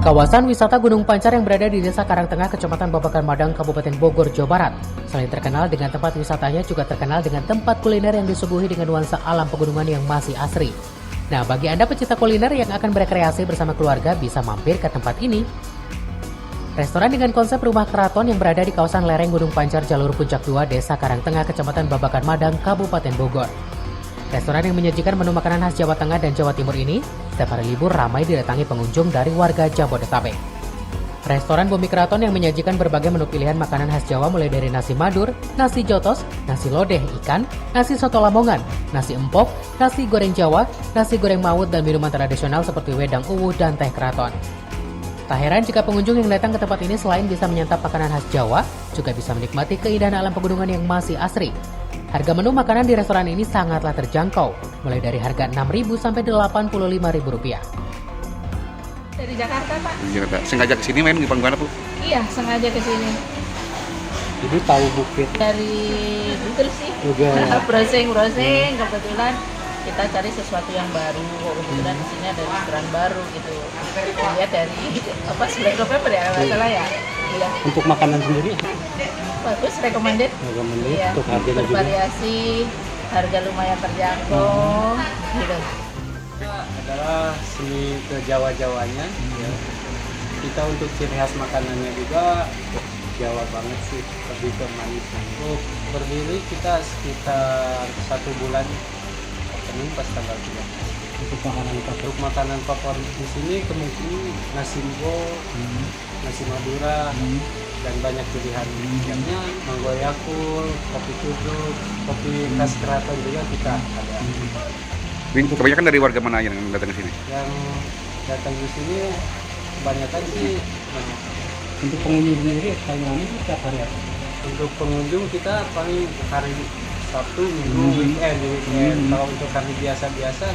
Kawasan wisata Gunung Pancar yang berada di Desa Karangtengah, Kecamatan Babakan Madang, Kabupaten Bogor, Jawa Barat. Selain terkenal dengan tempat wisatanya, juga terkenal dengan tempat kuliner yang disuguhi dengan nuansa alam pegunungan yang masih asri. Nah, bagi Anda pecinta kuliner yang akan berekreasi bersama keluarga, bisa mampir ke tempat ini. Restoran dengan konsep rumah keraton yang berada di kawasan lereng Gunung Pancar, jalur Puncak 2, Desa Karangtengah, Kecamatan Babakan Madang, Kabupaten Bogor. Restoran yang menyajikan menu makanan khas Jawa Tengah dan Jawa Timur ini setiap hari libur ramai didatangi pengunjung dari warga Jabodetabek. Restoran Bumi Keraton yang menyajikan berbagai menu pilihan makanan khas Jawa mulai dari nasi madur, nasi jotos, nasi lodeh ikan, nasi soto Lamongan, nasi empok, nasi goreng Jawa, nasi goreng mawut dan minuman tradisional seperti wedang uwu dan teh keraton. Tak heran jika pengunjung yang datang ke tempat ini selain bisa menyantap makanan khas Jawa, juga bisa menikmati keindahan alam pegunungan yang masih asri. Harga menu makanan di restoran ini sangatlah terjangkau, mulai dari harga Rp6.000 sampai Rp85.000. Dari Jakarta, Pak. Jakarta. Sengaja ke sini main gimana, Bu? Iya, sengaja ke sini. Ibu tahu bukit Dari Google sih. Google. browsing kebetulan kita cari sesuatu yang baru. Kebetulan di sini ada restoran baru gitu. Lihat dari Black Paper ya, nggak salah ya. Iya. Untuk makanan sendiri Bagus, recommended. Iya. untuk harganya juga. Bervariasi, harga lumayan terjangkau. Gitu. Adalah seni ke Jawa-Jawanya. Ya. Kita untuk ciri khas makanannya juga Jawa banget sih, lebih ke manis. Untuk berdiri kita sekitar 1 bulan opening pas tanggal 3. Untuk makanan favorit di sini kemungkinan nasi mbo, nasi madura, dan banyak pilihan. Jamnya manggo yakul, kopi tuduk, kopi khas keraton juga kita ada. Kebanyakan dari warga mana yang datang ke sini? Yang datang di sini kebanyakan sih untuk pengunjung sendiri paling setiap hari apa? Untuk pengunjung kita paling hari Sabtu, Minggu, weekend. Kalau untuk hari biasa-biasa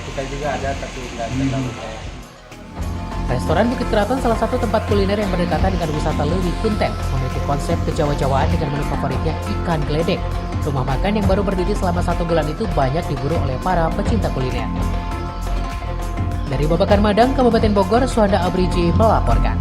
kita juga ada, tapi nggak terlalu kayak. Restoran Bukit Keraton salah satu tempat kuliner yang berdekatan dengan wisata Leuwi Kunten, memiliki konsep kejawa-jawaan dengan menu favoritnya ikan geledek. Rumah makan yang baru berdiri selama 1 bulan itu banyak diburu oleh para pecinta kuliner. Dari Babakan Madang, Kabupaten Bogor, Suhanda Abriji melaporkan.